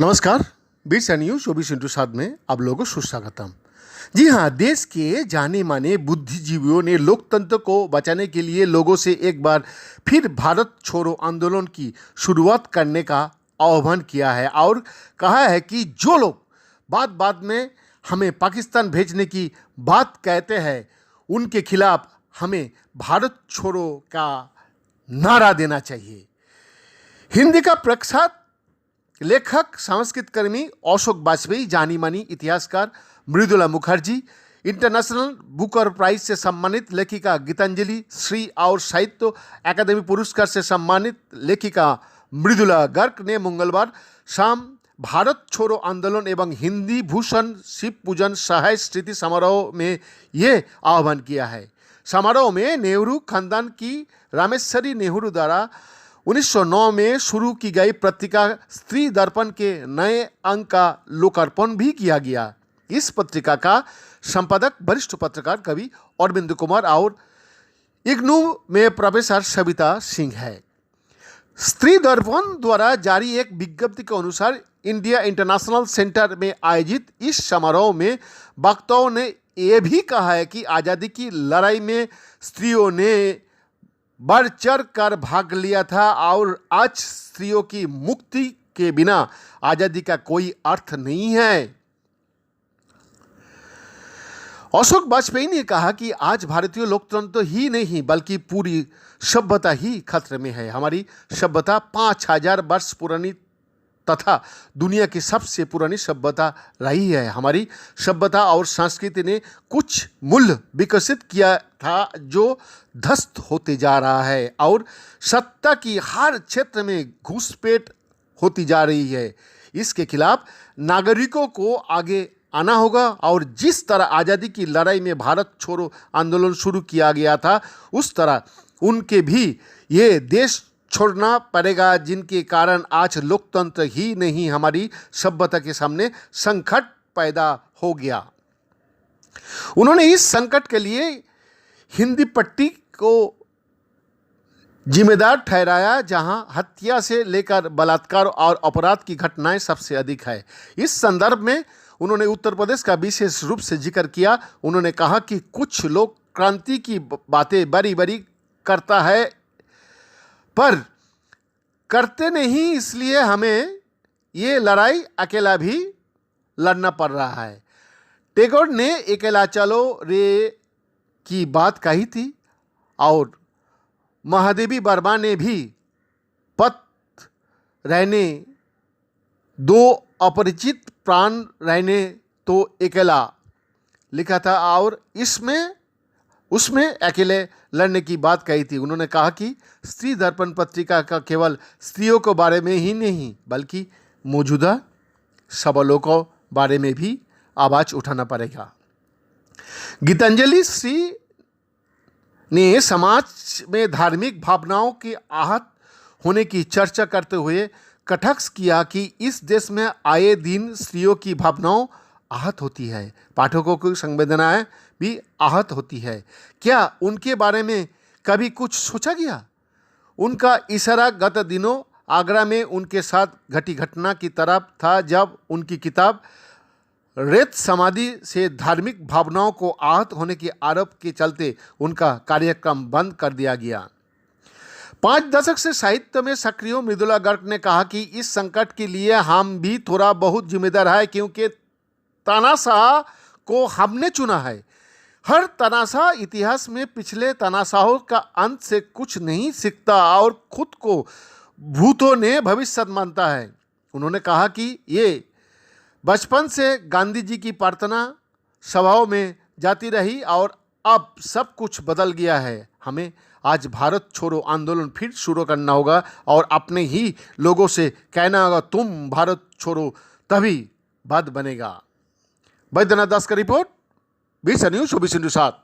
नमस्कार। Birsa news 24x7 में आप लोगों को सुस्वागतम। जी हाँ, देश के जाने माने बुद्धिजीवियों ने लोकतंत्र को बचाने के लिए लोगों से एक बार फिर भारत छोड़ो आंदोलन की शुरुआत करने का आह्वान किया है और कहा है कि जो लोग बात बात में हमें पाकिस्तान भेजने की बात कहते हैं उनके खिलाफ हमें भारत छोड़ो का नारा देना चाहिए। हिंदी का प्रख्यात लेखक, सांस्कृतिक कर्मी अशोक वाजपेयी, जानी मानी इतिहासकार Mridula Mukherjee, international Booker prize से सम्मानित लेखिका गीतांजलि श्री और साहित्य अकादमी पुरस्कार से सम्मानित लेखिका मृदुला गर्ग ने मंगलवार शाम भारत छोड़ो आंदोलन एवं हिंदी भूषण शिव पूजन सहाय स्मृति समारोह में ये आह्वान किया है। समारोह में नेहरू खानदान की रामेश्वरी नेहरू द्वारा 1909 में शुरू की गई पत्रिका स्त्री दर्पण के नए अंक का लोकार्पण भी किया गया। इस पत्रिका का संपादक वरिष्ठ पत्रकार कवि अरविंद कुमार और इग्नू में प्रोफेसर सविता सिंह है। स्त्री दर्पण द्वारा जारी एक विज्ञप्ति के अनुसार इंडिया इंटरनेशनल सेंटर में आयोजित इस समारोह में वक्ताओं ने यह भी कहा है कि आज़ादी की लड़ाई में स्त्रियों ने बढ़ चढ़ कर भाग लिया था और आज स्त्रियों की मुक्ति के बिना आज़ादी का कोई अर्थ नहीं है। अशोक वाजपेयी ने कहा कि आज भारतीय लोकतंत्र ही नहीं बल्कि पूरी सभ्यता ही खतरे में है। हमारी सभ्यता 5000 वर्ष पुरानी तथा दुनिया की सबसे पुरानी सभ्यता रही है। हमारी सभ्यता और संस्कृति ने कुछ मूल्य विकसित किया था जो ध्वस्त होते जा रहा है और सत्ता की हर क्षेत्र में घुसपैठ होती जा रही है। इसके खिलाफ नागरिकों को आगे आना होगा और जिस तरह आज़ादी की लड़ाई में भारत छोड़ो आंदोलन शुरू किया गया था उस तरह उनके भी ये देश छोड़ना पड़ेगा, जिनके कारण आज लोकतंत्र ही नहीं हमारी सभ्यता के सामने संकट पैदा हो गया। उन्होंने इस संकट के लिए हिंदी पट्टी को जिम्मेदार ठहराया, जहां हत्या से लेकर बलात्कार और अपराध की घटनाएं सबसे अधिक है। इस संदर्भ में उन्होंने उत्तर प्रदेश का विशेष रूप से जिक्र किया। उन्होंने कहा कि कुछ लोग क्रांति की बातें बड़ी बड़ी करता है पर करते नहीं, इसलिए हमें ये लड़ाई अकेला भी लड़ना पड़ रहा है। टैगोर ने अकेला चलो रे की बात कही थी और महादेवी वर्मा ने भी पथ रहने दो अपरिचित प्राण रहने तो अकेला लिखा था और उसमें अकेले लड़ने की बात कही थी। उन्होंने कहा कि स्त्री दर्पण पत्रिका का केवल स्त्रियों के बारे में ही नहीं बल्कि मौजूदा सबलों के बारे में भी आवाज़ उठाना पड़ेगा। गीतांजलि श्री ने समाज में धार्मिक भावनाओं के आहत होने की चर्चा करते हुए कटाक्ष किया कि इस देश में आए दिन स्त्रियों की भावनाओं आहत होती है, पाठकों की संवेदनाएं भी आहत होती है। क्या उनके बारे में कभी कुछ सोचा गया? उनका इशारा गत दिनों आगरा में उनके साथ घटी घटना की तरफ था, जब उनकी किताब रेत समाधि से धार्मिक भावनाओं को आहत होने के आरोप के चलते उनका कार्यक्रम बंद कर दिया गया। 5 दशक से साहित्य में सक्रिय मृदुला गर्ग ने कहा कि इस संकट के लिए हम भी थोड़ा बहुत जिम्मेदार है, क्योंकि तानाशाह को हमने चुना है। हर तानाशाह इतिहास में पिछले तानाशाहों का अंत से कुछ नहीं सीखता और खुद को भूतों ने भविष्य मानता है। उन्होंने कहा कि ये बचपन से गांधी जी की प्रार्थना सभाओं में जाती रही और अब सब कुछ बदल गया है। हमें आज भारत छोड़ो आंदोलन फिर शुरू करना होगा और अपने ही लोगों से कहना होगा तुम भारत छोड़ो, तभी बात बनेगा। बैद्यनाथ दास का रिपोर्ट, बीरसा न्यूज 24x7।